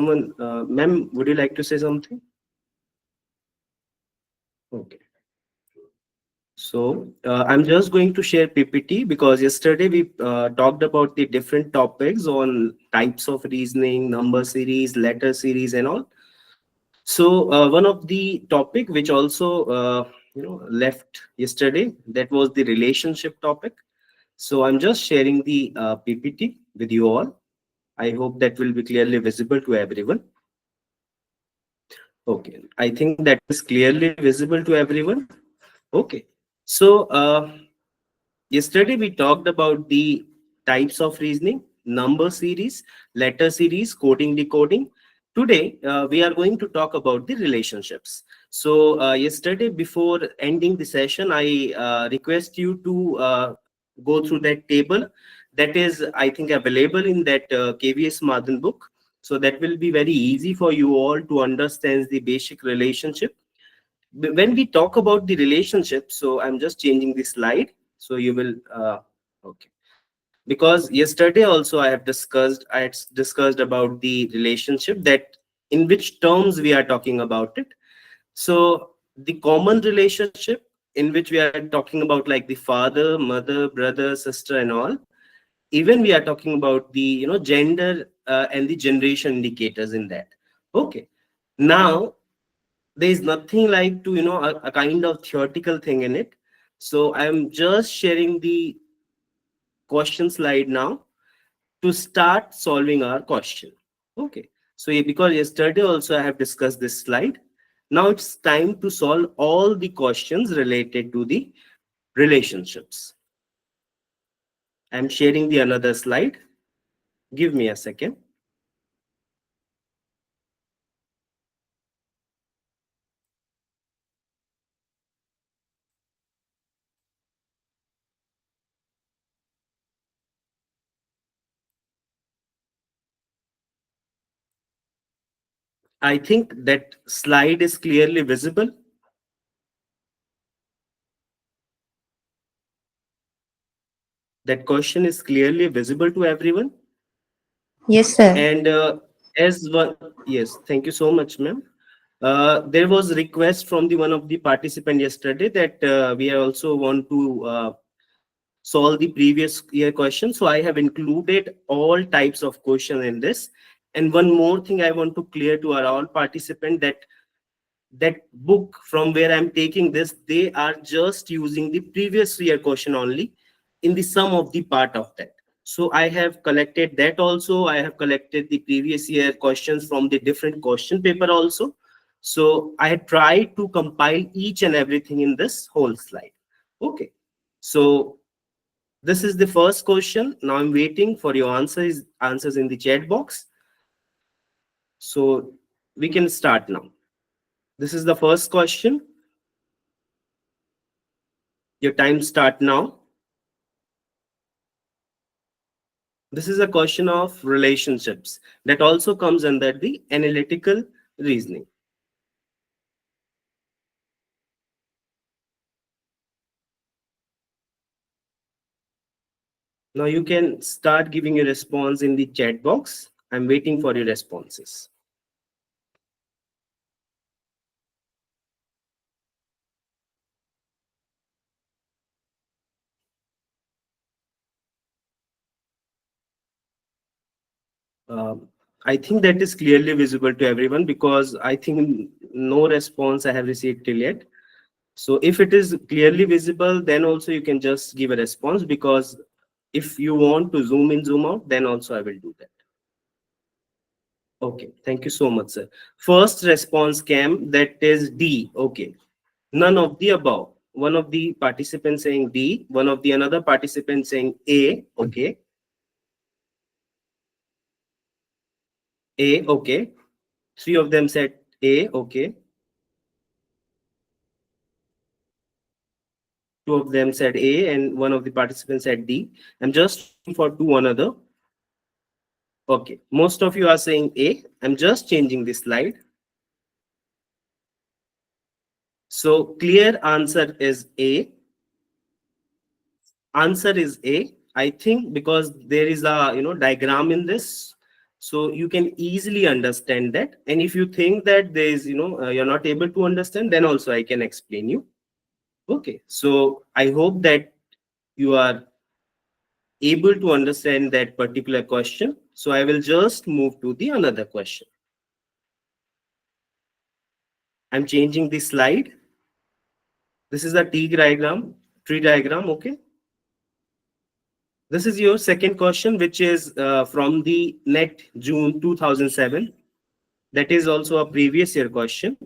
someone, ma'am, would you like to say something? Okay. So I'm just going to share PPT because yesterday we talked about the different topics on types of reasoning, number series, letter series, and all. So one of the topic which also left yesterday, that was the relationship topic. So I'm just sharing the PPT with you all. I hope that will be clearly visible to everyone. Okay, I think that is clearly visible to everyone. Okay, so yesterday we talked about the types of reasoning, number series, letter series, coding, decoding. Today we are going to talk about the relationships. So yesterday, before ending the session, I request you to go through that table that is, I think, available in that KVS Madhan book. So that will be very easy for you all to understand the basic relationship. When we talk about the relationship, so I'm just changing the slide so you will okay, because yesterday also I had discussed about the relationship, that in which terms we are talking about it. So the common relationship in which we are talking about, like the father, mother, brother, sister, and all. Even we are talking about the gender and the generation indicators in that. Okay, now there is nothing like to a kind of theoretical thing in it. So I'm just sharing the question slide now to start solving our question. Okay, so because yesterday also I have discussed this slide, now it's time to solve all the questions related to the relationships. I'm sharing the another slide. Give me a second. I think that slide is clearly visible. That question is clearly visible to everyone. Yes, sir. And as one, yes, thank you so much, ma'am. There was a request from the one of the participant yesterday that we also want to solve the previous year question. So I have included all types of question in this. And one more thing I want to clear to our all participant, that that book from where I'm taking this, they are just using the previous year question only in the sum of the part of that. So I have collected that also. I have collected the previous year questions from the different question paper also. So I had tried to compile each and everything in this whole slide. Okay. So this is the first question. Now I'm waiting for your answers in the chat box. So we can start now. This is the first question. Your time start now. This is a question of relationships that also comes under the analytical reasoning. Now you can start giving your response in the chat box. I'm waiting for your responses. I think that is clearly visible to everyone because I think no response I have received till yet. So if it is clearly visible, then also you can just give a response, because if you want to zoom in, zoom out, then also I will do that. Okay, thank you so much, sir. First response came, that is D. Okay, none of the above. One of the participants saying D, one of the another participant saying A. Okay, A. Okay, three of them said A. Okay, two of them said A, and one of the participants said D. I'm just looking for two another. Okay, most of you are saying A. I'm just changing this slide. So clear answer is A. Answer is A. I think because there is a diagram in this. So you can easily understand that. And if you think that there is, you're not able to understand, then also I can explain you. Okay. So I hope that you are able to understand that particular question. So I will just move to the another question. I'm changing the slide. This is a tree diagram. Okay. This is your second question, which is from the NET June 2007. That is also a previous year question.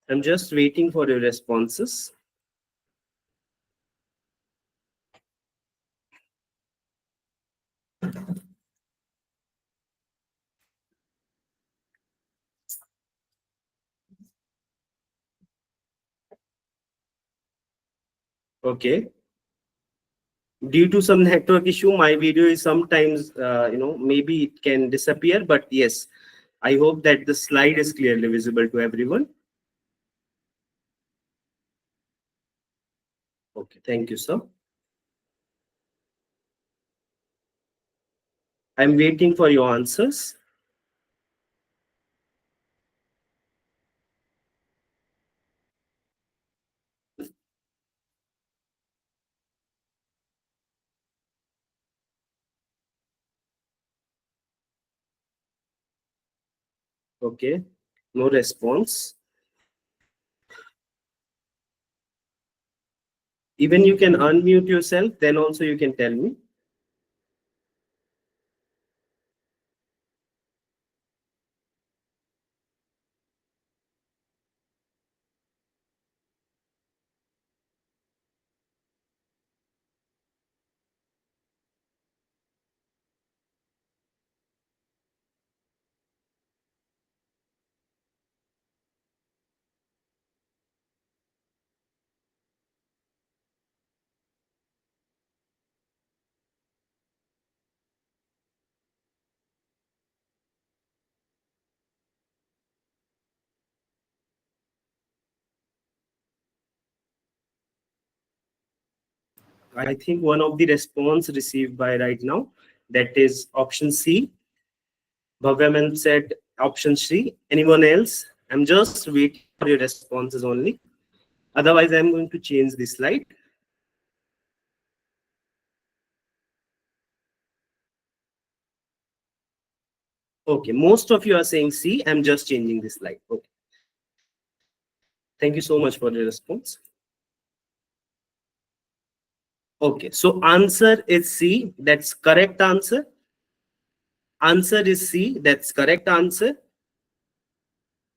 I'm just waiting for your responses. Okay. Due to some network issue, my video is sometimes, maybe it can disappear. But yes, I hope that the slide is clearly visible to everyone. Okay. Thank you, sir. I'm waiting for your answers. Okay. No response. Even you can unmute yourself, then also you can tell me. I think one of the response received by right now, that is option C. Bhagavan said option C. Anyone else? I'm just waiting for your responses only. Otherwise, I'm going to change the slide. Okay, most of you are saying C. I'm just changing the slide. Okay. Thank you so much for the response. Okay, so answer is C. That's correct answer. Answer is C. That's correct answer.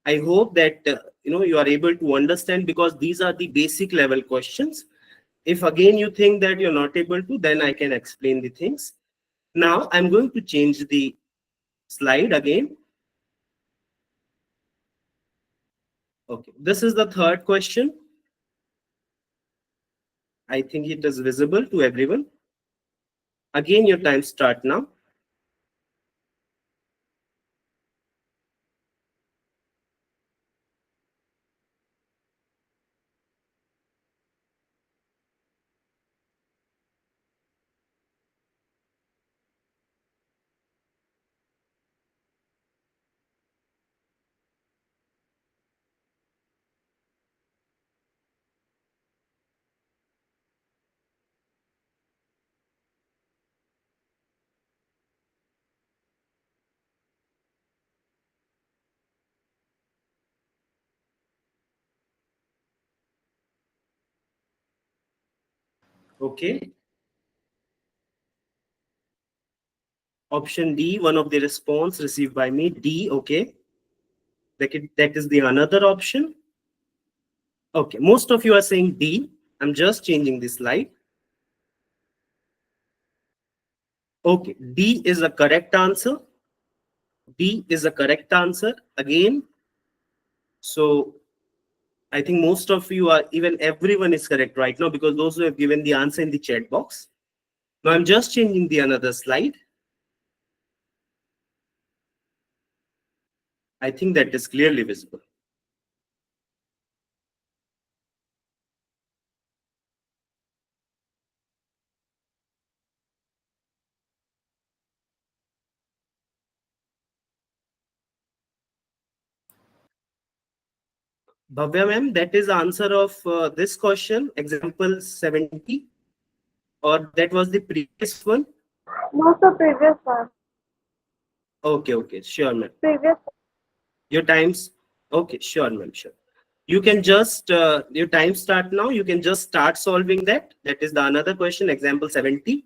I hope that you are able to understand, because these are the basic level questions. If again you think that you're not able to, then I can explain the things. Now I'm going to change the slide again. Okay, this is the third question. I think it is visible to everyone. Again, your time start now. Okay. Option D, one of the response received by me. D, okay. That is the another option. Okay, most of you are saying D. I'm just changing the slide. Okay, D is a correct answer. D is a correct answer again. So I think most of you are, even everyone is correct right now because those who have given the answer in the chat box. Now I'm just changing the another slide. I think that is clearly visible. Bhavya ma'am, that is answer of this question, example 70, or that was the previous one? No, sir, previous one. Okay, sure ma'am. Previous. Your times, okay, sure ma'am, sure. You can just, your time start now, you can just start solving that. That is the another question, example 70.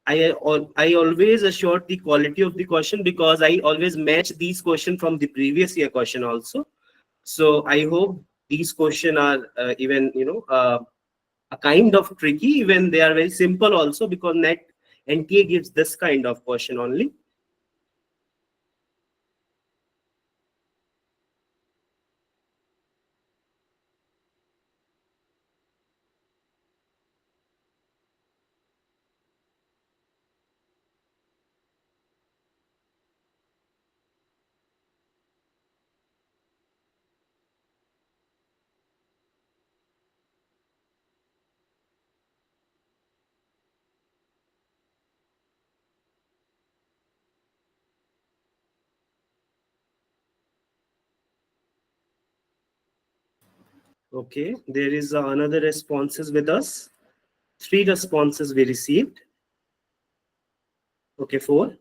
I always assure the quality of the question because I always match these questions from the previous year question also. So I hope these questions are even, a kind of tricky, even they are very simple also because net NTA gives this kind of question only. Okay, there is another responses with us. 3 responses we received. Okay, 4.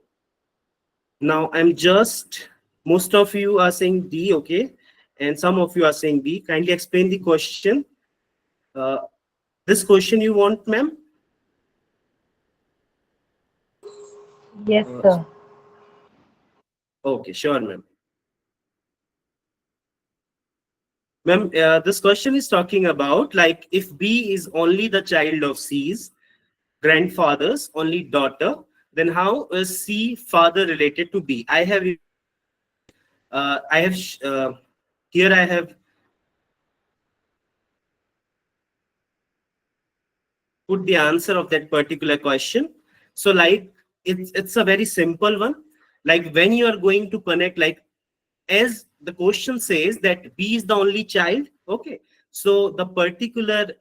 Now I'm just, most of you are saying D, okay, and some of you are saying B. Kindly explain the question. This question you want, ma'am? Yes, Uh, sir. okay, sure, ma'am. Ma'am, this question is talking about like if B is only the child of C's grandfather's only daughter, then how is C father related to B? I have here I have put the answer of that particular question. So like it's a very simple one. Like when you are going to connect, like as the question says that B is the only child, okay. So the particular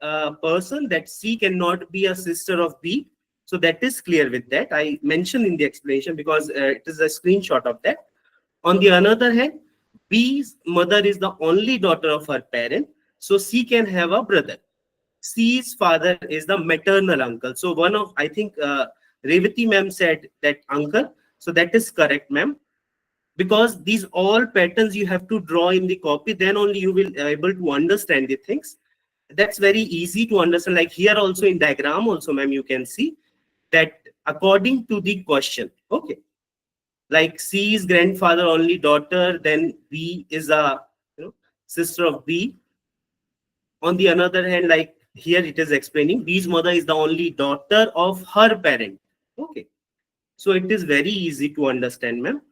person that C cannot be a sister of B. So that is clear with that. I mentioned in the explanation because it is a screenshot of that. On the other hand, B's mother is the only daughter of her parent. So C can have a brother. C's father is the maternal uncle. So one of, I think Revati ma'am said that uncle. So that is correct, ma'am. Because these all patterns you have to draw in the copy, then only you will able to understand the things. That's very easy to understand. Like here also in diagram also, ma'am, you can see that according to the question, okay. Like C is grandfather only daughter, then B is a sister of B. On the other hand, like here it is explaining B's mother is the only daughter of her parent. Okay. So it is very easy to understand, ma'am.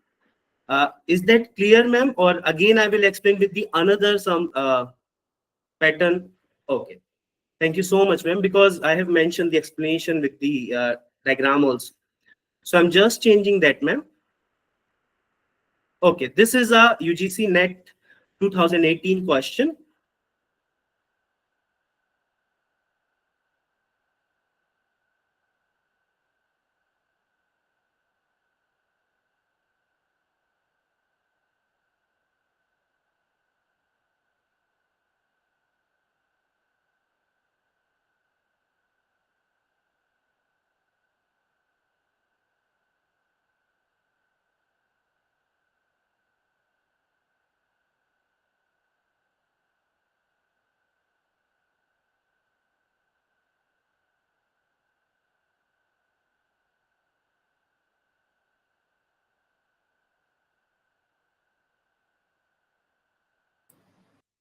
Is that clear, ma'am? Or again, I will explain with the another some pattern. Okay. Thank you so much, ma'am, because I have mentioned the explanation with the diagram also. So I'm just changing that, ma'am. Okay, this is a UGC NET 2018 question.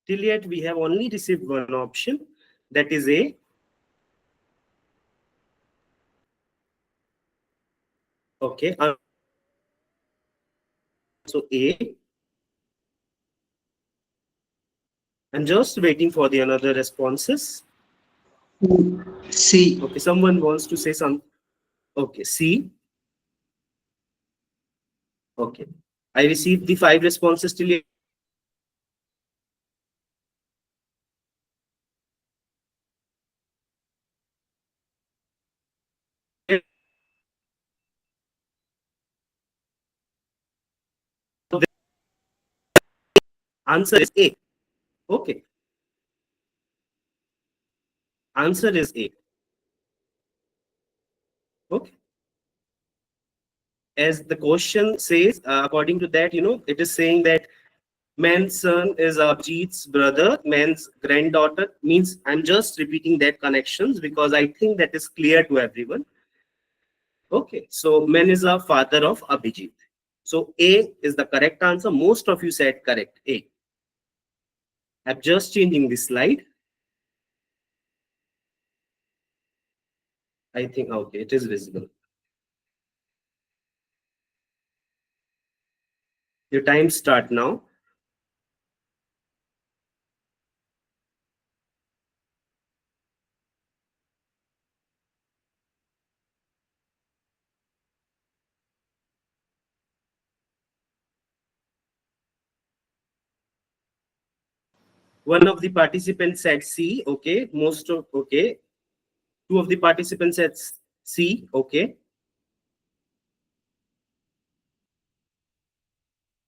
Till yet, we have only received one option, that is A. Okay, so A. I'm just waiting for the another responses. C. Okay, someone wants to say something. Okay, C. Okay. I received the 5 responses till yet. Answer is A. Okay. Answer is A. Okay. As the question says, according to that, it is saying that man's son is Abhijit's brother, man's granddaughter. Means I'm just repeating that connections because I think that is clear to everyone. Okay, so man is a father of Abhijit. So A is the correct answer. Most of you said correct. A. I'm just changing this slide. I think okay, it is visible. Your time start now. One of the participants said C. Okay, most of okay. Two of the participants said C. Okay,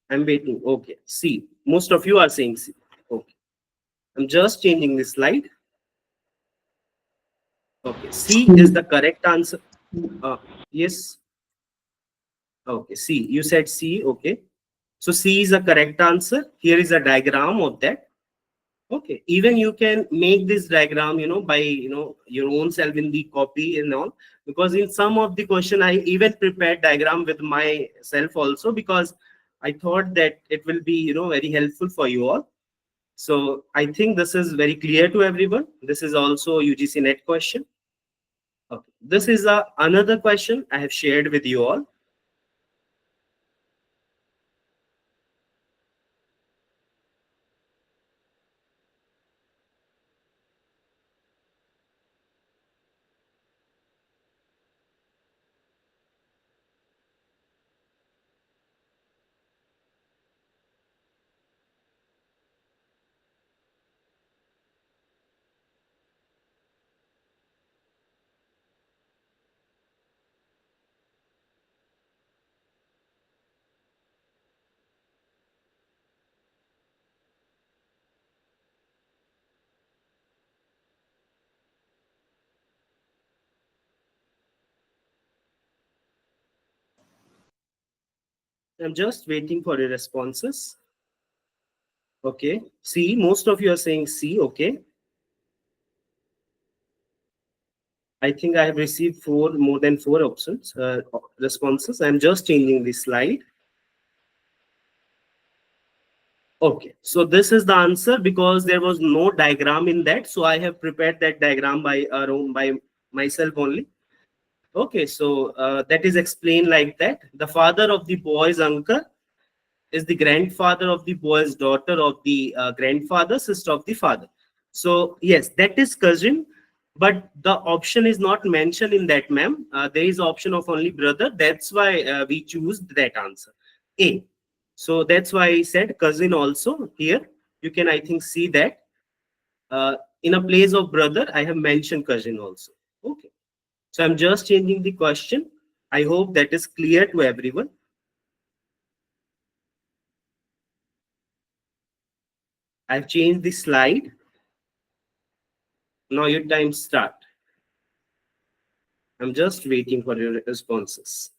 I'm waiting. Okay, C. Most of you are saying C. Okay, I'm just changing this slide. Okay, C is the correct answer. Yes. Okay, C. You said C. Okay. So C is a correct answer. Here is a diagram of that. Okay. Even you can make this diagram, by your own self in the copy and all. Because in some of the question, I even prepared diagram with myself also because I thought that it will be very helpful for you all. So I think this is very clear to everyone. This is also UGC NET question. Okay. This is another question I have shared with you all. I'm just waiting for your responses. Okay. C. Most of you are saying C. Okay. I think I have received more than four options, responses. I'm just changing the slide. Okay. So this is the answer because there was no diagram in that. So I have prepared that diagram by myself only. Okay. So that is explained like that. The father of the boy's uncle is the grandfather of the boy's daughter of the grandfather, sister of the father. So yes, that is cousin, but the option is not mentioned in that, ma'am. There is option of only brother. That's why we choose that answer, A. So that's why I said cousin also here. You can, I think, see that in a place of brother, I have mentioned cousin also. Okay. So I'm just changing the question. I hope that is clear to everyone. I've changed the slide. Now your time start. I'm just waiting for your responses.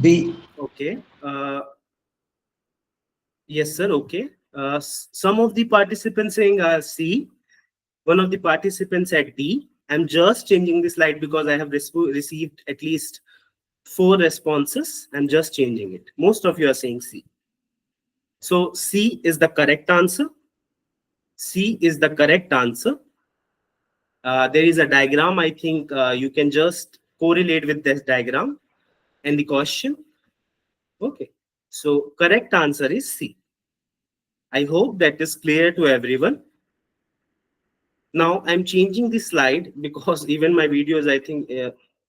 B. Okay. Yes, sir. Okay. Some of the participants saying C. One of the participants said D. I'm just changing the slide because I have received at least 4 responses. I'm just changing it. Most of you are saying C. So C is the correct answer. C is the correct answer. There is a diagram. I think you can just correlate with this diagram and the question. Okay. So correct answer is C. I hope that is clear to everyone. Now I'm changing the slide because even my videos, I think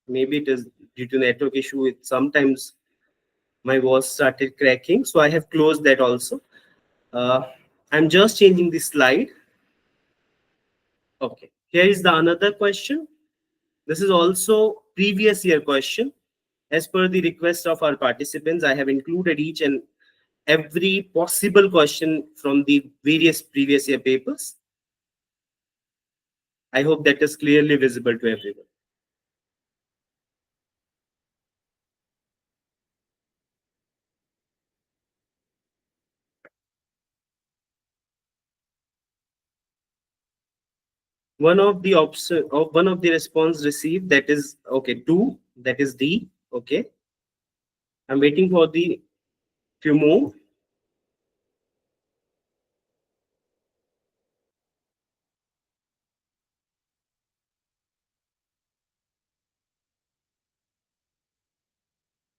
maybe it is due to network issue. It sometimes my voice started cracking, so I have closed that also. I'm just changing the slide. Okay, here is the another question. This is also previous year question. As per the request of our participants, I have included each and every possible question from the various previous year papers. I hope that is clearly visible to everyone. One of the one of the response received, that is okay, 2, that is D. Okay, I'm waiting for the few more.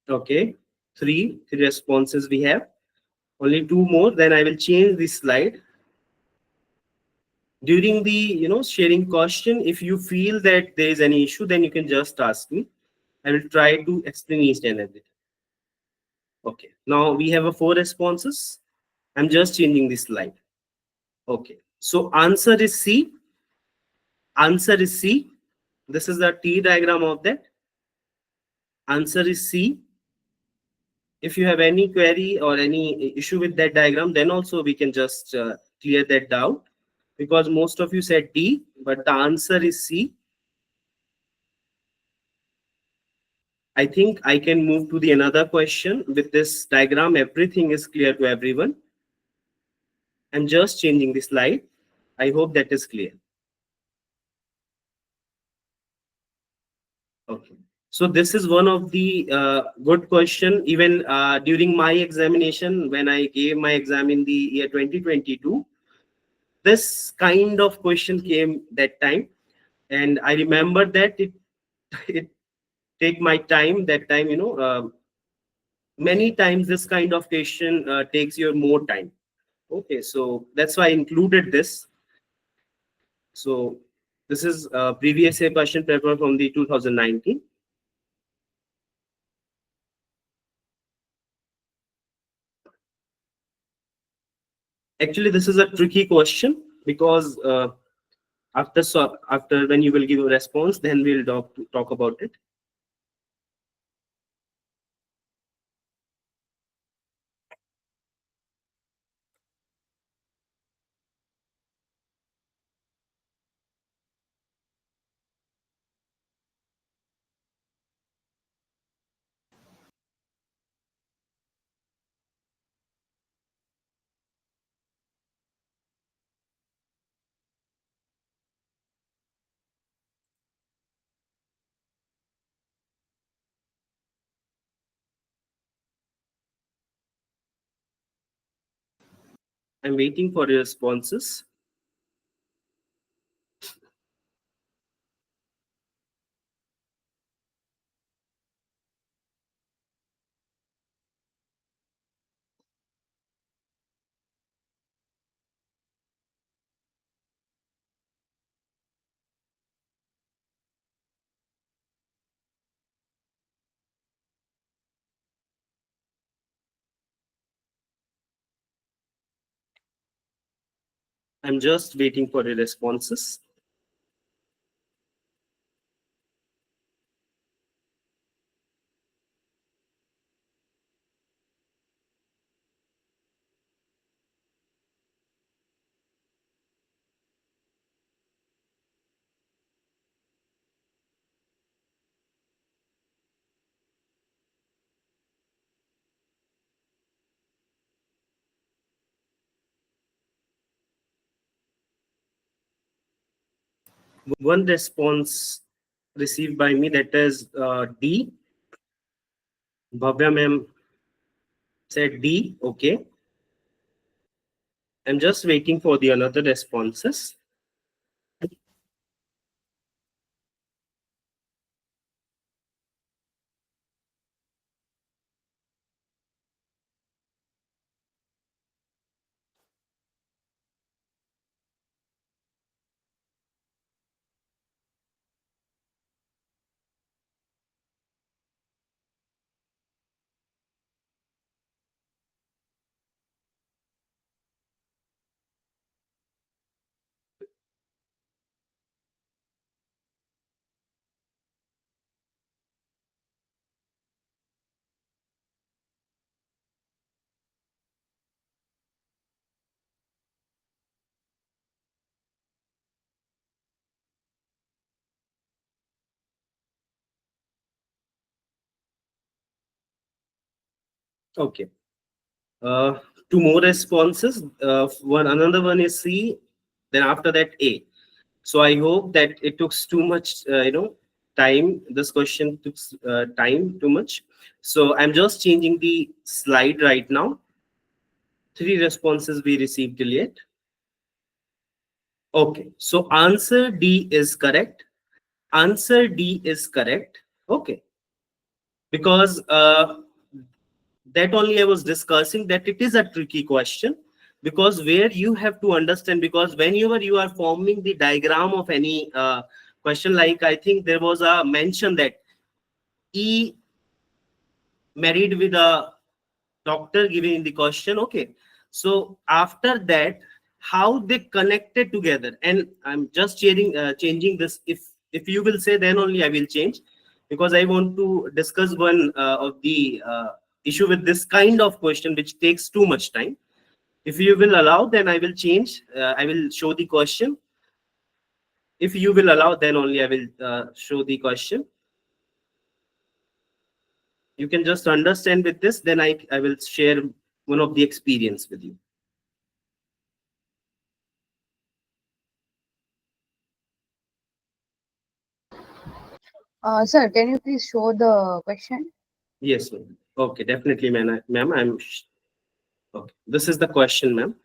Okay, three responses we have. Only 2 more, then I will change this slide. During the sharing question, if you feel that there is any issue, then you can just ask me. I will try to explain each and everything. Okay, now we have 4 responses. I'm just changing this slide. Okay, so answer is C. Answer is C. This is the T diagram of that. Answer is C. If you have any query or any issue with that diagram, then also we can just clear that doubt, because most of you said D, but the answer is C. I think I can move to the another question. With this diagram, everything is clear to everyone. I'm just changing the slide. I hope that is clear. Okay. So this is one of the good question. Even during my examination, when I gave my exam in the year 2022, this kind of question came that time. And I remember that it take my time that time, many times this kind of question takes your more time. Okay, so that's why I included this. So this is previous year question paper from the 2019. Actually, this is a tricky question because after when you will give a response, then we'll talk about it. I'm waiting for your responses. I'm just waiting for your responses. One response received by me, that is D. Bhavya ma'am said D. Okay. I'm just waiting for the another responses. Okay. Two more responses. Another one is C. Then after that A. So I hope that it took too much, time. This question took time too much. So I'm just changing the slide right now. Three responses we received till yet. Okay. So answer D is correct. Answer D is correct. Okay. Because that only I was discussing that it is a tricky question, because where you have to understand, because whenever you are forming the diagram of any question, like I think there was a mention that E married with a doctor given in the question. Okay, so after that, how they connected together, and I'm just changing this. If you will say, then only I will change, because I want to discuss one of the issue with this kind of question which takes too much time. If you will allow, then I will change. I will show the question. If you will allow, then only I will show the question. You can just understand with this, then I will share one of the experience with you. Sir, can you please show the question? Yes, ma'am. Okay, definitely, ma'am. Okay. This is the question, ma'am.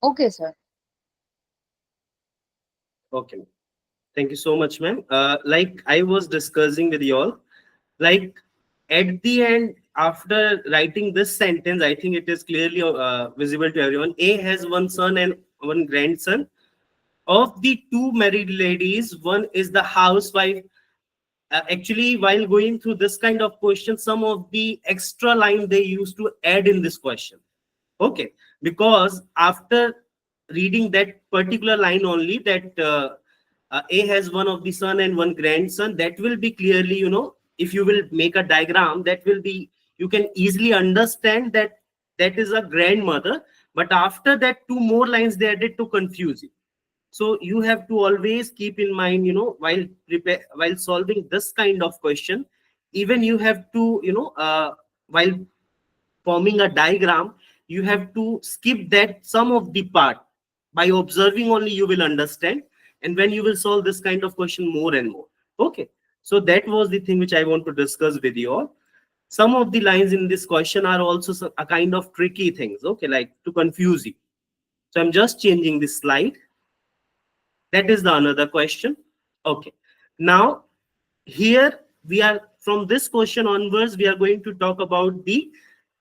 Okay, sir. Okay, ma'am. Thank you so much, ma'am. Like I was discussing with you all, like at the end, after writing this sentence, I think it is clearly visible to everyone. A has one son and one grandson. Of the two married ladies, one is the housewife. Actually, while going through this kind of question, some of the extra line they used to add in this question. Okay, because after reading that particular line only, that A has one of the son and one grandson, that will be clearly, if you will make a diagram, that will be, you can easily understand that that is a grandmother. But after that, two more lines they added to confuse you. So you have to always keep in mind, while solving this kind of question, even you have to, while forming a diagram, you have to skip that some of the part. By observing only you will understand, and when you will solve this kind of question more and more. Okay, so that was the thing which I want to discuss with you all. Some of the lines in this question are also a kind of tricky things, okay, like to confuse you. So I'm just changing this slide. That is the another question. Okay, now here we are, from this question onwards we are going to talk about the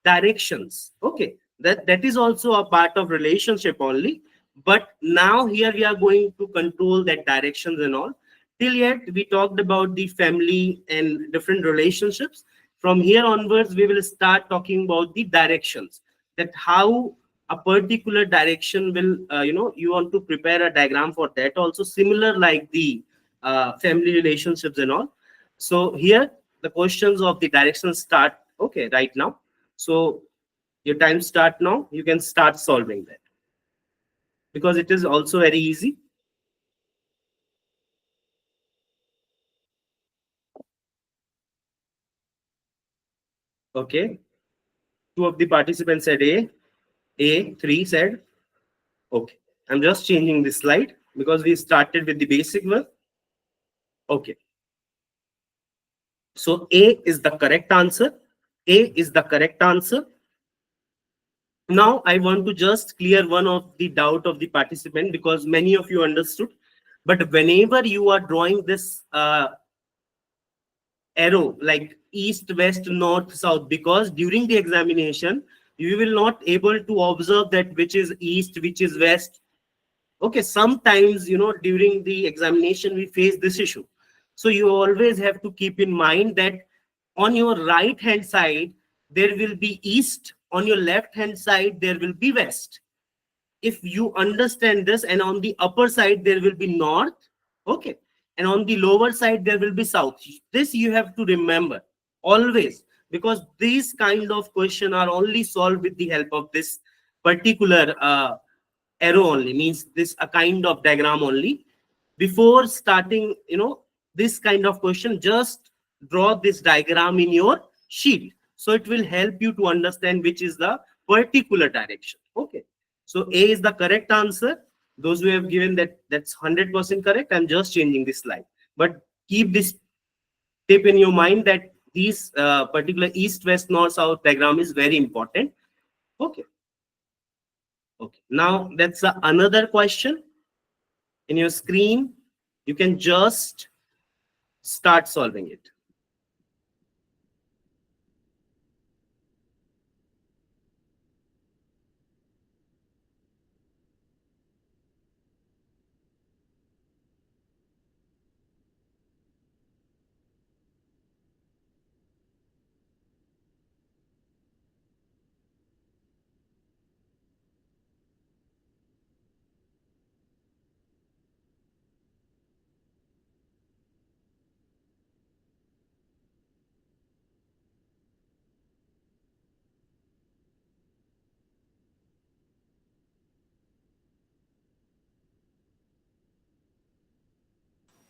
directions. Okay, that is also a part of relationship only, but now here we are going to control that directions and all. Till yet we talked about the family and different relationships. From here onwards we will start talking about the directions, that how a particular direction will, you want to prepare a diagram for that also, similar like the family relationships and all. So here the questions of the directions start, okay, right now. So Your time start now. You can start solving that because it is also very easy. Okay. Two of the participants said A. A3 said, okay. I'm just changing this slide because we started with the basic one. Okay. So A is the correct answer. A is the correct answer. Now I want to just clear one of the doubt of the participant because many of you understood. But whenever you are drawing this arrow like east, west, north, south, because during the examination, you will not able to observe that which is east, which is west. Okay, sometimes, during the examination, we face this issue. So you always have to keep in mind that on your right hand side, there will be east. On your left hand side, there will be west. If you understand this, and on the upper side there will be north, okay, and on the lower side there will be south. This you have to remember always, because these kind of question are only solved with the help of this particular arrow only, means this a kind of diagram only. Before starting this kind of question, just draw this diagram in your sheet, so it will help you to understand which is the particular direction. Okay, so A is the correct answer. Those who have given that, that's 100% correct. I'm just changing this slide, but keep this tip in your mind that these particular east, west, north, south diagram is very important. Okay. Okay, now that's another question in your screen. You can just start solving it.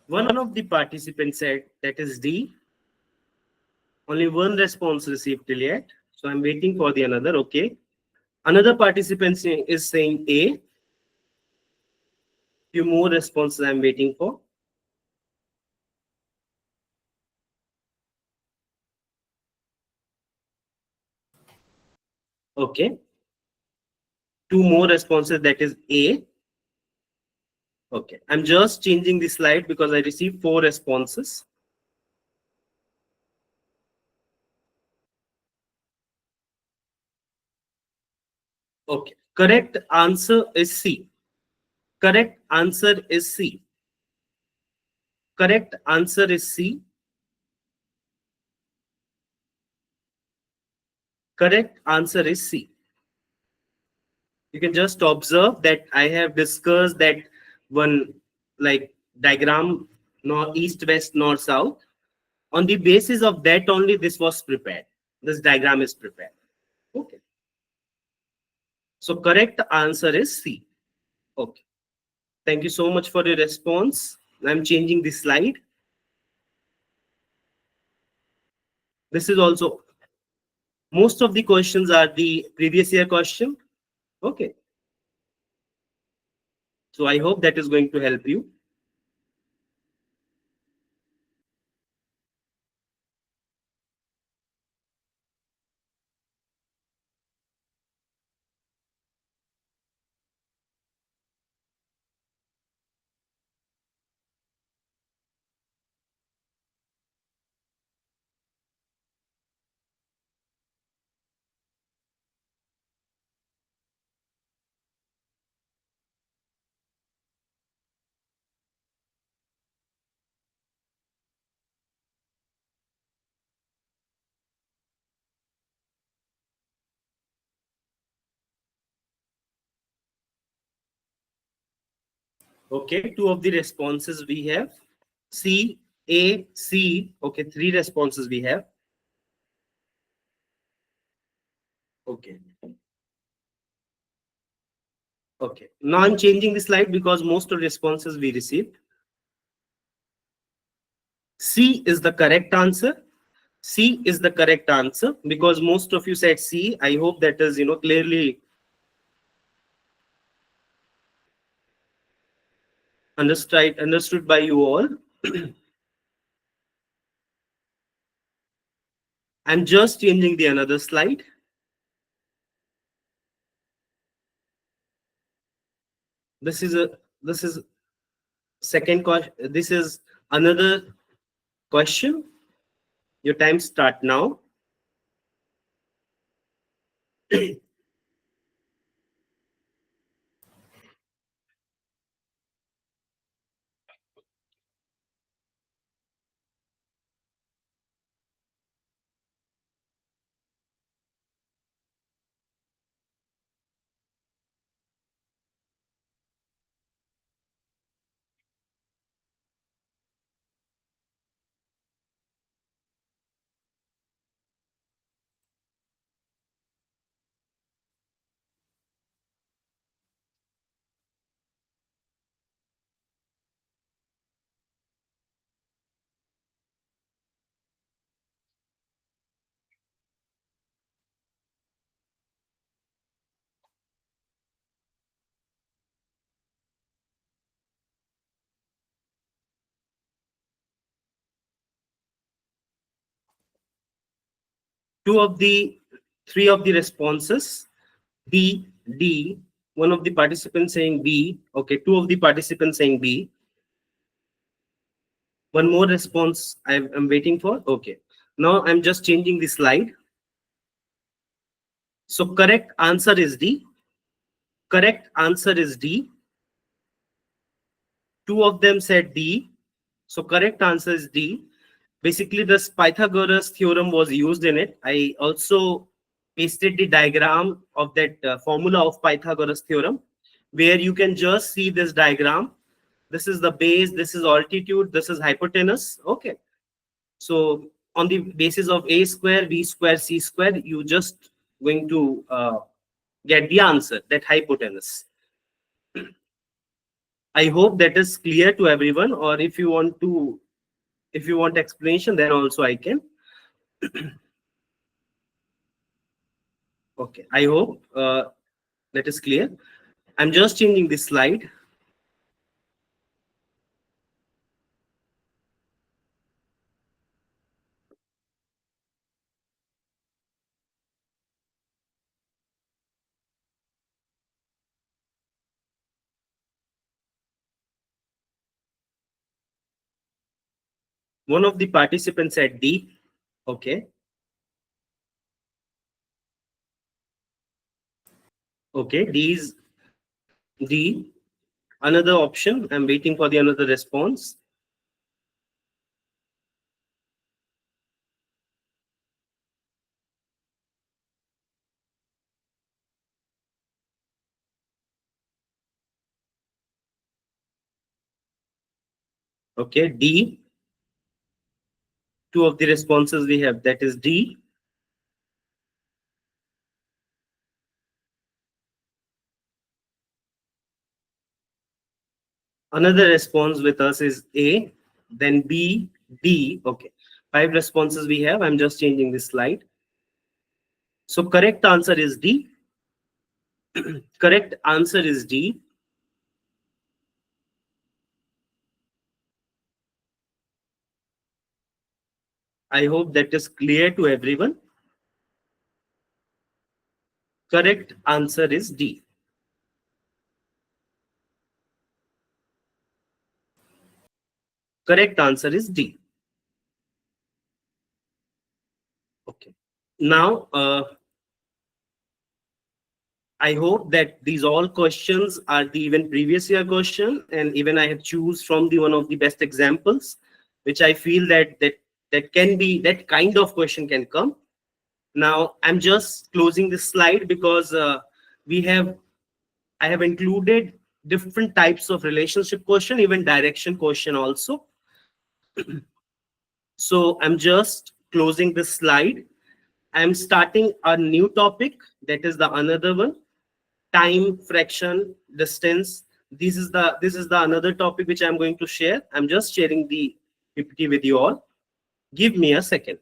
One of the participants said that is D. Only one response received till yet. So I'm waiting for the another. Okay. Another participant is saying A. Few more responses I'm waiting for. Okay. Two more responses, that is A. Okay. I'm just changing the slide because I received 4 responses. Okay. Correct answer is C. Correct answer is C. Correct answer is C. Correct answer is C. You can just observe that I have discussed that one like diagram, north, east, west, north, south. On the basis of that only this was prepared. This diagram is prepared. Okay. So correct answer is C. Okay. Thank you so much for your response. I'm changing the slide. This is also, most of the questions are the previous year question. Okay. So I hope that is going to help you. Okay, 2 of the responses we have. C, A, C. Okay, 3 responses we have. Okay. Okay, now I'm changing the slide because most of the responses we received. C is the correct answer. C is the correct answer because most of you said C. I hope that is, clearly understood by you all. I'm just changing the another slide. This is second question. This is another question. Your time start now. Three of the responses, B, D, one of the participants saying B. Okay, two of the participants saying B. One more response I'm waiting for. Okay, now I'm just changing the slide. So correct answer is D. Correct answer is D. Two of them said D. So correct answer is D. Basically, this Pythagoras theorem was used in it. I also pasted the diagram of that formula of Pythagoras theorem, where you can just see this diagram. This is the base, this is altitude, this is hypotenuse. Okay. So on the basis of a square, b square, c square, you just going to get the answer, that hypotenuse. I hope that is clear to everyone, or if you want explanation, then also I can. Okay, I hope that is clear. I'm just changing this slide. One of the participants said D. Okay. Okay, D is D. Another option. I'm waiting for the another response. Okay, D. Two of the responses we have, that is D. Another response with us is A, then B, D. Okay, 5 responses we have. I'm just changing this slide. So correct answer is D. Correct answer is D. I hope that is clear to everyone. Correct answer is D. Correct answer is D. Okay. Now, I hope that these all questions are the even previous year question, and even I have choose from the one of the best examples, which I feel that can be, that kind of question can come. Now I'm just closing this slide because I have included different types of relationship question, even direction question also. So I'm just closing this slide. I'm starting a new topic, that is the another one. time, fraction, distance. This is the another topic which I'm going to share. I'm just sharing the PPT with you all. Give me a second.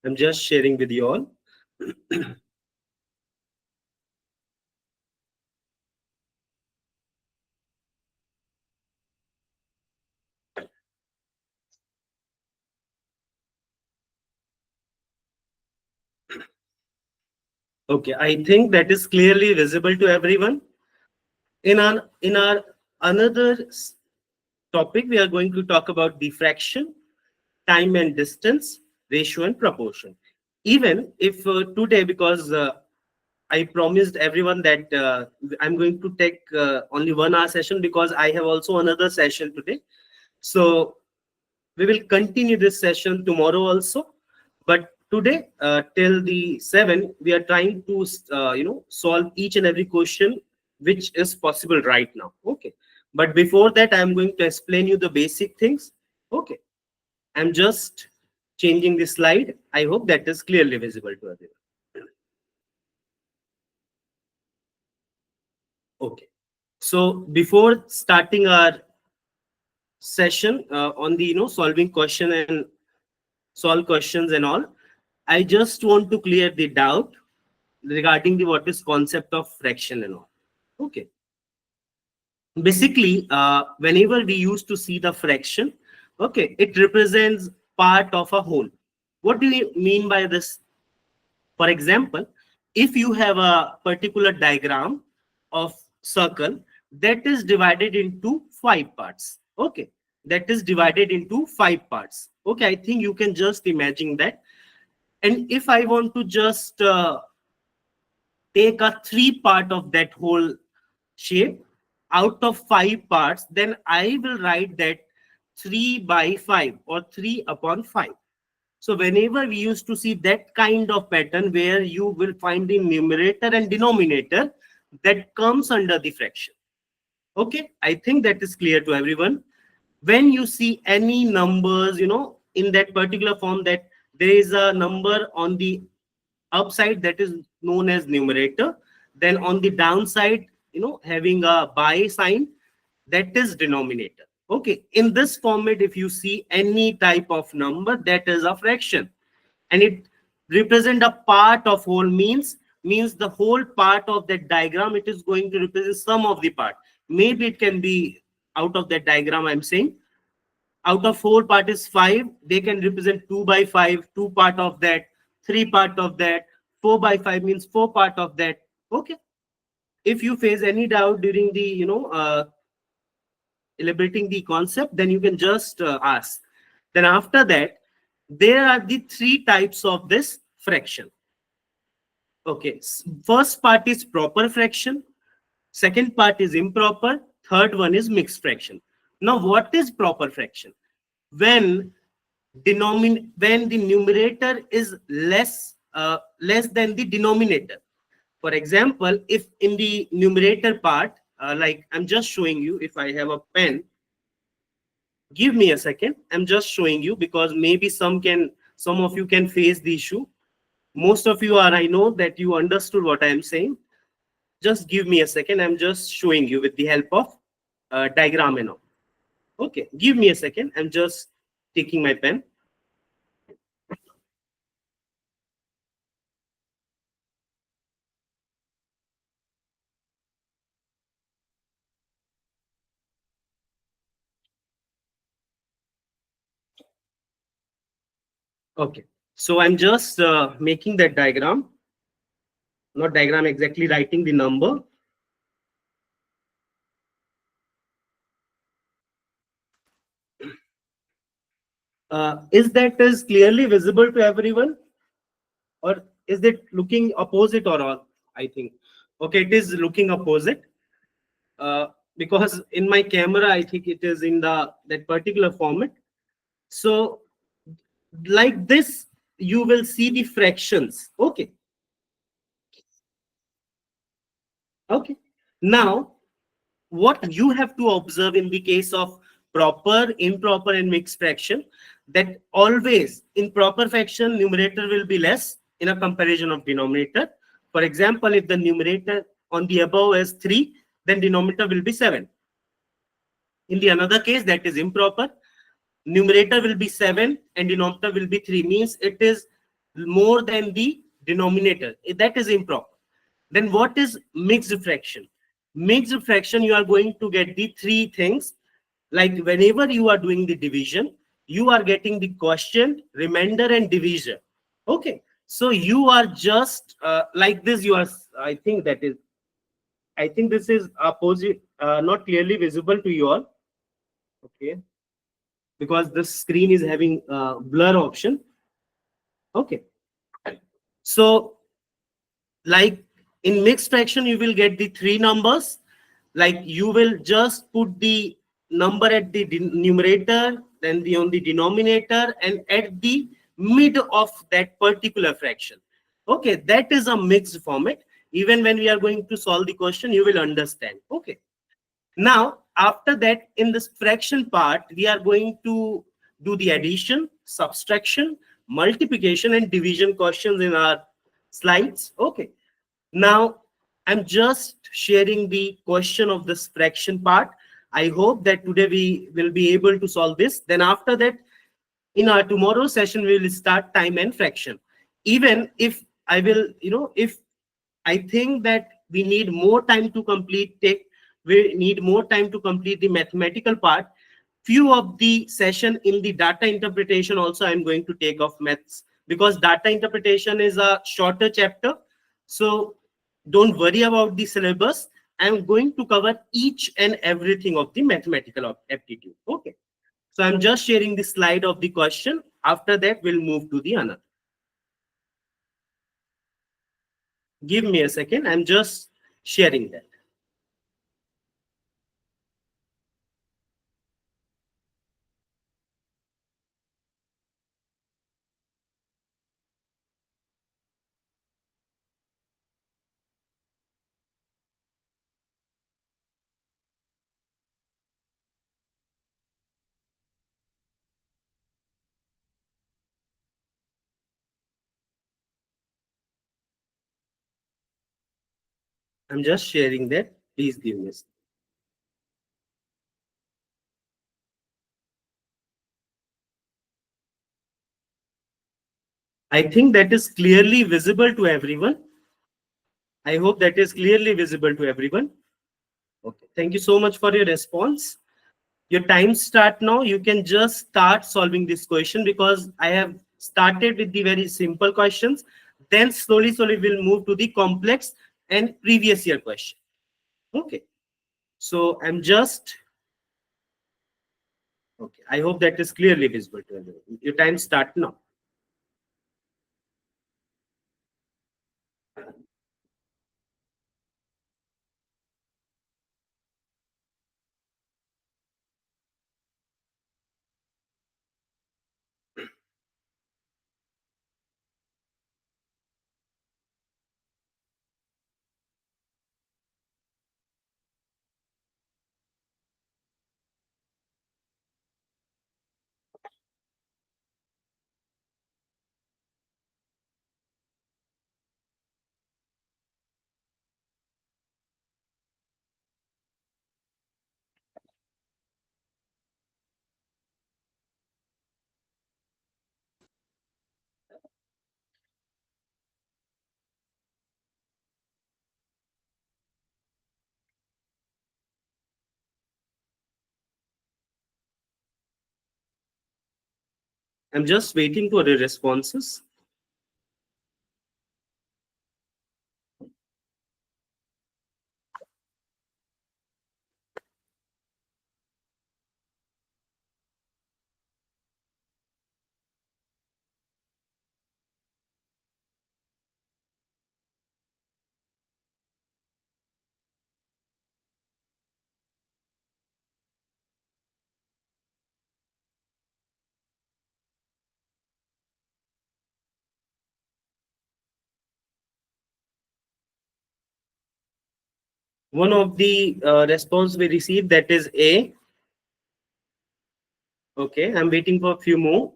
I'm just sharing with you all. Okay, I think that is clearly visible to everyone. In our another topic, we are going to talk about diffraction, time and distance, ratio and proportion. Even if today, because I promised everyone that I'm going to take only 1 hour session, because I have also another session today. So we will continue this session tomorrow also. But today, till the 7, we are trying to solve each and every question which is possible right now. Okay. But before that, I'm going to explain you the basic things. Okay. I'm just changing the slide. I hope that is clearly visible to everyone. Okay. So before starting our session on the solving question and solve questions and all, I just want to clear the doubt regarding the what is concept of fraction and all. Okay. Basically, whenever we used to see the fraction, okay, it represents part of a whole. What do you mean by this? For example, if you have a particular diagram of circle that is divided into 5 parts, okay, that is divided into 5 parts. Okay, I think you can just imagine that. And if I want to just take a 3 part of that whole shape out of 5 parts, then I will write that 3 by 5 or 3 upon 5. So whenever we used to see that kind of pattern where you will find the numerator and denominator, that comes under the fraction. Okay, I think that is clear to everyone. When you see any numbers, in that particular form, that there is a number on the upside, that is known as numerator. Then on the downside, having a by sign, that is denominator. Okay, in this format, if you see any type of number, that is a fraction, and it represent a part of whole, means the whole part of that diagram, it is going to represent some of the part. Maybe it can be out of that diagram, I'm saying out of 4 part is 5, they can represent 2 by 5, 2 part of that, 3 part of that, 4 by 5 means 4 part of that. Okay, if you face any doubt during the elaborating the concept, then you can just ask. Then after that, there are the 3 types of this fraction. Okay, first part is proper fraction, second part is improper, third one is mixed fraction. Now what is proper fraction? When when the numerator is less than the denominator. For example, if in the numerator part, like I'm just showing you, if I have a pen, give me a second, I'm just showing you, because maybe some of you can face the issue. Most of you are, I know that you understood what I am saying. Just give me a second, I'm just showing you with the help of diagram and all. Okay, give me a second, I'm just taking my pen. Okay, so I'm just making that diagram, not diagram exactly, writing the number. Is that is clearly visible to everyone, or is it looking opposite or all? I think, okay, it is looking opposite. because in my camera I think it is in that particular format. So like this, you will see the fractions. Okay. Okay. Now, what you have to observe in the case of proper, improper, and mixed fraction, that always in proper fraction, numerator will be less in a comparison of denominator. For example, if the numerator on the above is 3, then denominator will be 7. In the another case, that is improper, numerator will be 7 and denominator will be 3, means it is more than the denominator. That is improper. Then what is mixed fraction? Mixed fraction, you are going to get the three things. Like whenever you are doing the division, you are getting the quotient, remainder, and divisor. Okay. So you are just like this. You are, I think that is, I think this is opposite, not clearly visible to you all. Okay. Because the screen is having blur option. Okay. So like in mixed fraction, you will get the three numbers. Like you will just put the number at the numerator, then the on the denominator, and at the mid of that particular fraction. Okay, that is a mixed format. Even when we are going to solve the question, you will understand. Okay. Now, after that, in this fraction part, we are going to do the addition, subtraction, multiplication, and division questions in our slides. Okay. Now, I'm just sharing the question of this fraction part. I hope that today we will be able to solve this. Then after that, in our tomorrow session, we will start time and fraction. Even if I will, if I think that we need more time to complete we need more time to complete the mathematical part. Few of the session in the data interpretation also I'm going to take off maths, because data interpretation is a shorter chapter. So don't worry about the syllabus. I'm going to cover each and everything of the mathematical aptitude. Okay. So I'm just sharing the slide of the question. After that, we'll move to the another. Give me a second. I'm just sharing that. I'm just sharing that. Please give me a second. I think that is clearly visible to everyone. I hope that is clearly visible to everyone. Okay. Thank you so much for your response. Your time start now. You can just start solving this question, because I have started with the very simple questions. Then slowly, we'll move to the complex and previous year question. Okay. So I'm just, okay. I hope that is clearly visible to everyone. Your time start now. I'm just waiting for the responses. One of the response we received, that is A. Okay, I'm waiting for a few more.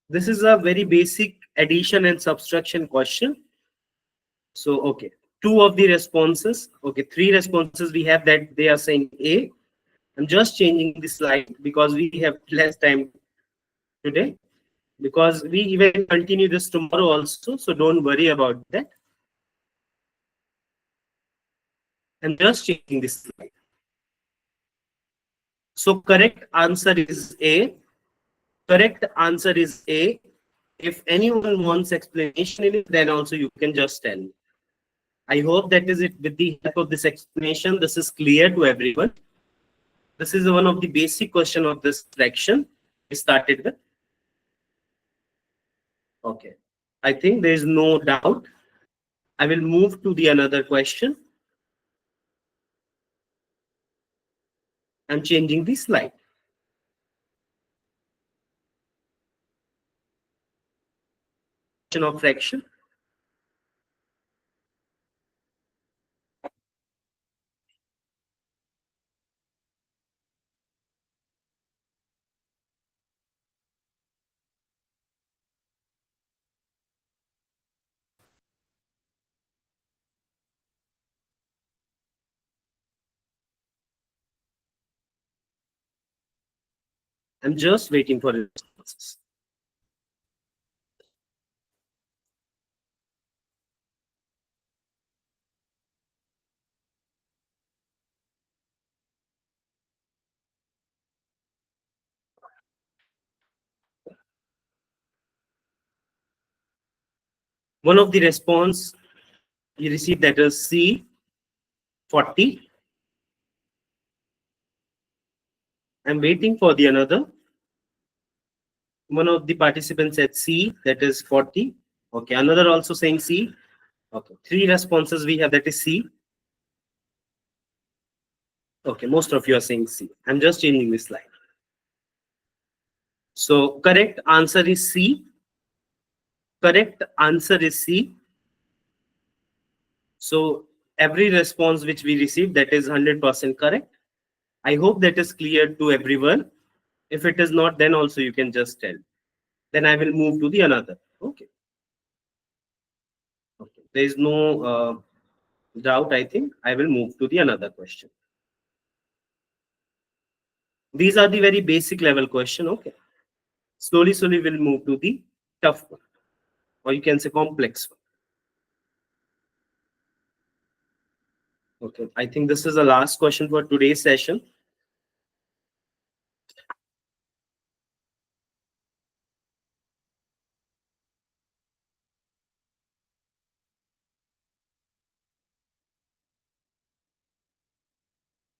This is a very basic addition and subtraction question. So, okay, two of the responses, okay, three responses we have that they are saying A. I'm just changing the slide because we have less time today, because we even continue this tomorrow also, so don't worry about that. I'm just changing this slide. So correct answer is A. Correct answer is A. If anyone wants explanation in it, then also you can just tell me. I hope that is it. With the help of this explanation, this is clear to everyone. This is one of the basic question of this section we started with. Okay. I think there is no doubt. I will move to the another question. I'm changing the slide. Of fraction. I'm just waiting for responses. One of the response you received, that is C, 40. I'm waiting for the another. One of the participants said C, that is 40. Okay, another also saying C. Okay, three responses we have, that is C. Okay, most of you are saying C. I'm just changing this slide. So correct answer is C. Correct answer is C. So every response which we received, that is 100% correct. I hope that is clear to everyone. If it is not, then also you can just tell. Then I will move to the another. Okay. Okay. There is no doubt. I think I will move to the another question. These are the very basic level question. Okay. Slowly we'll move to the tough one, or you can say complex one. Okay. I think this is the last question for today's session.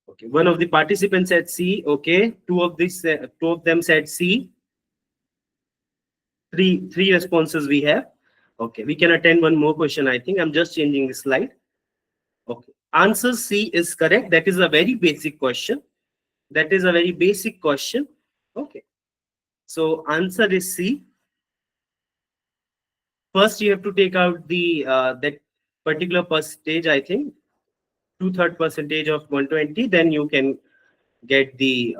Okay. One of the participants said C. Okay. Two of them said C. Three responses we have. Okay. We can attend one more question. I think I'm just changing the slide. Okay. Answer C is correct. That is a very basic question. That is a very basic question. Okay. So answer is C. First, you have to take out the that particular percentage. I think 2/3 percentage of 120. Then you can get the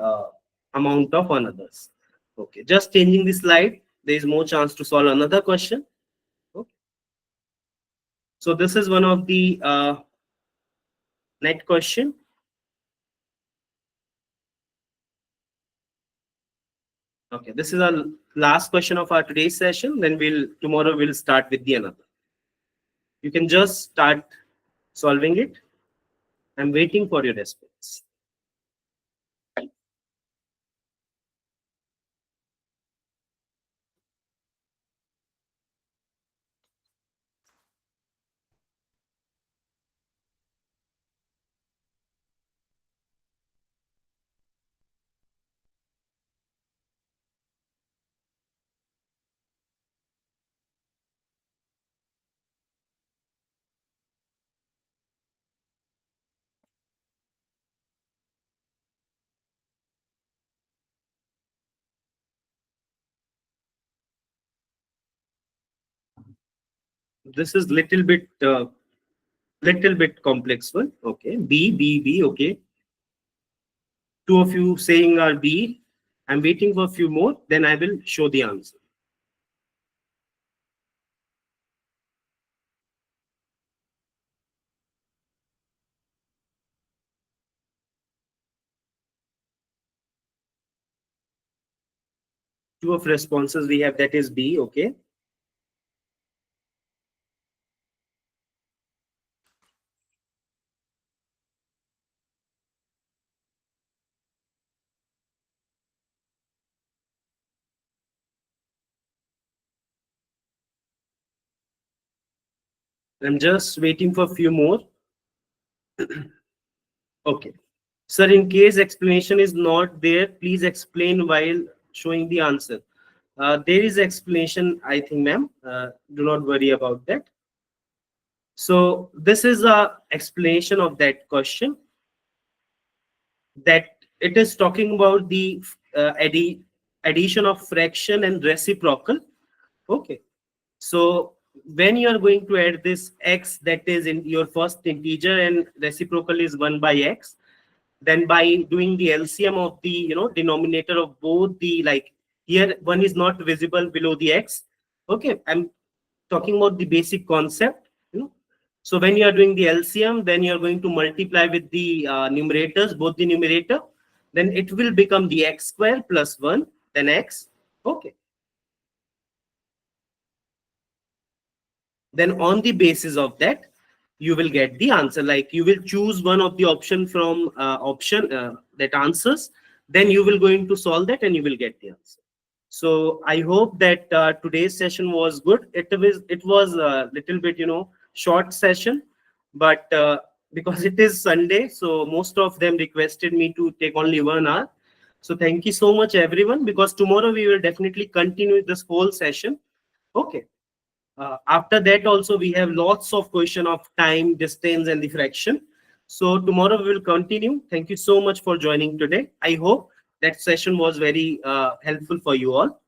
amount of another's. Okay. Just changing the slide. There is more chance to solve another question. Okay. So this is one of the net question. Okay, this is our last question of our today's session. Then tomorrow we'll start with the another. You can just start solving it. I'm waiting for your response. this is little bit complex one. Okay, B. Okay, two of you saying are B. I'm waiting for a few more. Then I will show the answer. Two of responses we have, that is B. Okay. I'm just waiting for a few more. Okay. Sir, in case explanation is not there, please explain while showing the answer. There is explanation, I think, ma'am. Do not worry about that. So this is a explanation of that question, that it is talking about the addition of fraction and reciprocal. Okay. So when you are going to add this x, that is in your first integer, and reciprocal is 1 by x, then by doing the LCM of the denominator of both the, like here one is not visible below the x. Okay, I'm talking about the basic concept. So when you are doing the LCM, then you are going to multiply with the numerators, both the numerator, then it will become the x square plus 1, then x. Okay. Then on the basis of that, you will get the answer. Like you will choose one of the option from that answers, then you will going to solve that and you will get the answer. So I hope that today's session was good. It was a little bit short session, but because it is Sunday, so most of them requested me to take only 1 hour. So thank you so much everyone, because tomorrow we will definitely continue this whole session. Okay. After that also we have lots of question of time, distance and the fraction. So tomorrow we will continue. Thank you so much for joining today. I hope that session was very helpful for you all.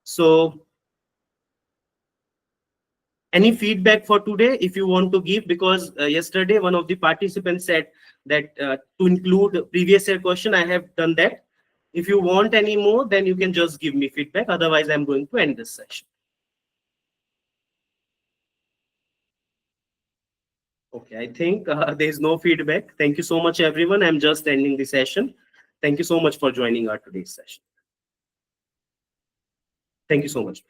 So any feedback for today if you want to give, because yesterday one of the participants said that to include previous year question. I have done that. If you want any more, then you can just give me feedback. Otherwise I'm going to end this session. Okay, I think there is no feedback. Thank you so much, everyone. I'm just ending the session. Thank you so much for joining our today's session. Thank you so much.